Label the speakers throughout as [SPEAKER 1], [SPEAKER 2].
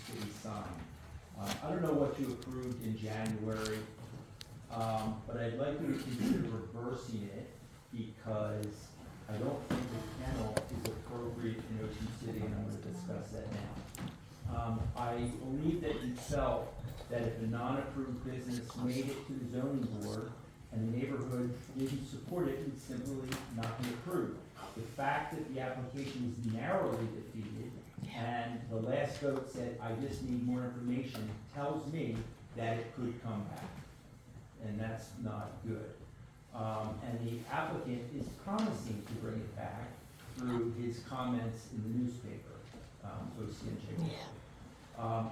[SPEAKER 1] city sign. I don't know what you approved in January, but I'd like you to consider reversing it because I don't think the kennel is appropriate in Ocean City, and I'm going to discuss that now. I believe that you felt that if a non-approved business made it to the zoning board and the neighborhood didn't support it, it would simply not be approved. The fact that the application was narrowly defeated and the last vote said, I just need more information, tells me that it could come back. And that's not good. And the applicant is promising to bring it back through his comments in the newspaper, OCNJ.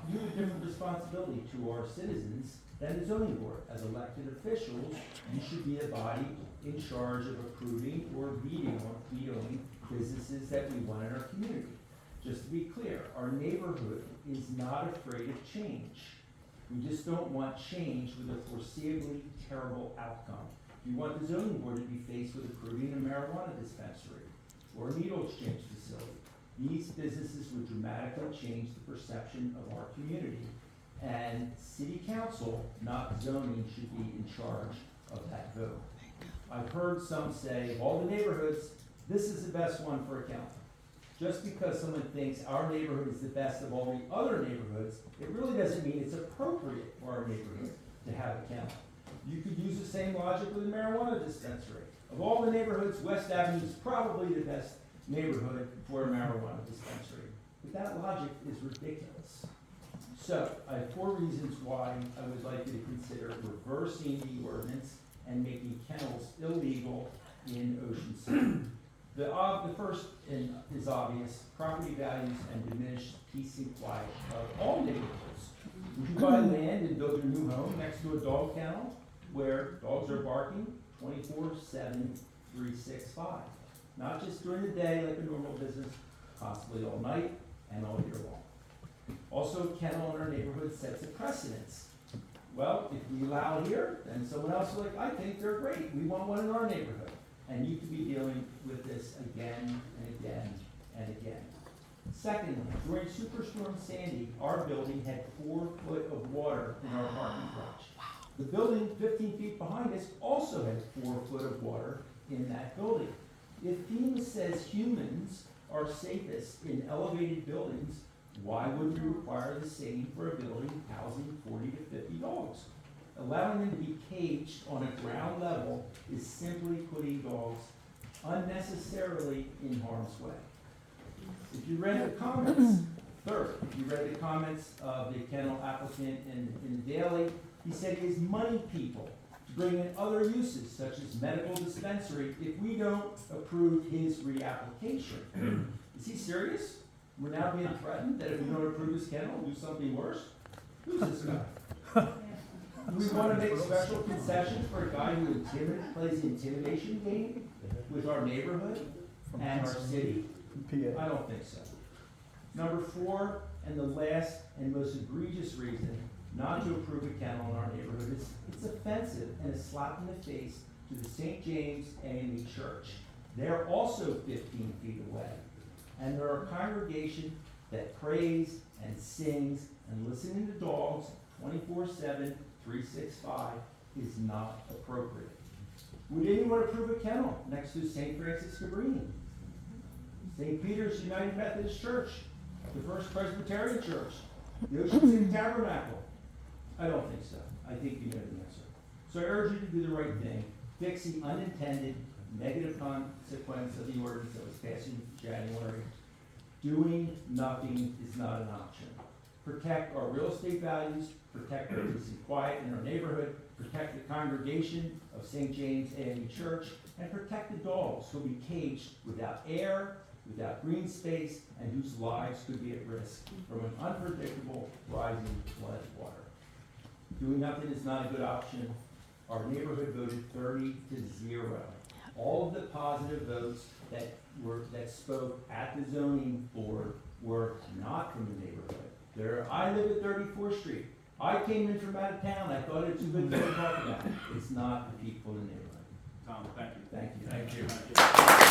[SPEAKER 1] You have a different responsibility to our citizens than the zoning board. As elected officials, you should be the body in charge of approving or vetoing businesses that we want in our community. Just to be clear, our neighborhood is not afraid of change. We just don't want change with a foreseeably terrible outcome. You want the zoning board to be faced with approving a marijuana dispensary or a needle exchange facility. These businesses would dramatically change the perception of our community. And city council, not zoning, should be in charge of that vote. I've heard some say, of all the neighborhoods, this is the best one for a kennel. Just because someone thinks our neighborhood is the best of all the other neighborhoods, it really doesn't mean it's appropriate for our neighborhood to have a kennel. You could use the same logic with a marijuana dispensary. Of all the neighborhoods, West Avenue is probably the best neighborhood for a marijuana dispensary. But that logic is ridiculous. So, I have 4 reasons why I would like you to consider reversing the ordinance and making kennels illegal in Ocean City. The first is obvious: property values and diminished peace and quiet of all neighborhoods. Would you buy land and build your new home next to a dog kennel where dogs are barking 24/7, 365? Not just during the day like a normal business, possibly all night and all year long. Also, a kennel in our neighborhood sets a precedence. Well, if we allow it here, then someone else will I think they're great. We want one in our neighborhood. And you could be dealing with this again and again and again. Secondly, during Superstorm Sandy, our building had 4 foot of water in our parking garage. The building 15 feet behind us also had 4 foot of water in that building. If FEMA says humans are safest in elevated buildings, why wouldn't you require the same for a building housing 40 to 50 dogs? Allowing them to be caged on a ground level is simply putting dogs unnecessarily in harm's way. If you read the comments, if you read the comments of the kennel applicant in the Daily, he said he has money people to bring in other uses such as medical dispensary if we don't approve his reapplication. Is he serious? We're now being threatened that if we don't approve his kennel, we'll do something worse? Who's this guy? Do we want to make special concessions for a guy who plays the intimidation game with our neighborhood and our city? I don't think so. Number 4, and the last and most egregious reason not to approve a kennel in our neighborhood is it's offensive and a slap in the face to the St. James AME Church. They're also 15 feet away. And they're a congregation that prays and sings, and listening to dogs 24/7, 365 is not appropriate. Would anyone approve a kennel next to St. Francis Cabrini? St. Peter's United Methodist Church, the First Presbyterian Church, the Ocean City Tabernacle? I don't think so. I think you know the answer. So I urge you to do the right thing. Fix the unintended negative consequence of the ordinance that was passed in January. Doing nothing is not an option. Protect our real estate values, protect our peace and quiet in our neighborhood, protect the congregation of St. James AME Church, and protect the dogs who will be caged without air, without green space, and whose lives could be at risk from an unpredictable rising flood of water. Doing nothing is not a good option. Our neighborhood voted 30-0. All of the positive votes that spoke at the zoning board were not from the neighborhood. I live at 34th Street. I came in from out of town. I thought it was a good thing to talk about. It's not the people in the neighborhood.
[SPEAKER 2] Tom, thank you.
[SPEAKER 1] Thank you.
[SPEAKER 2] Thank you.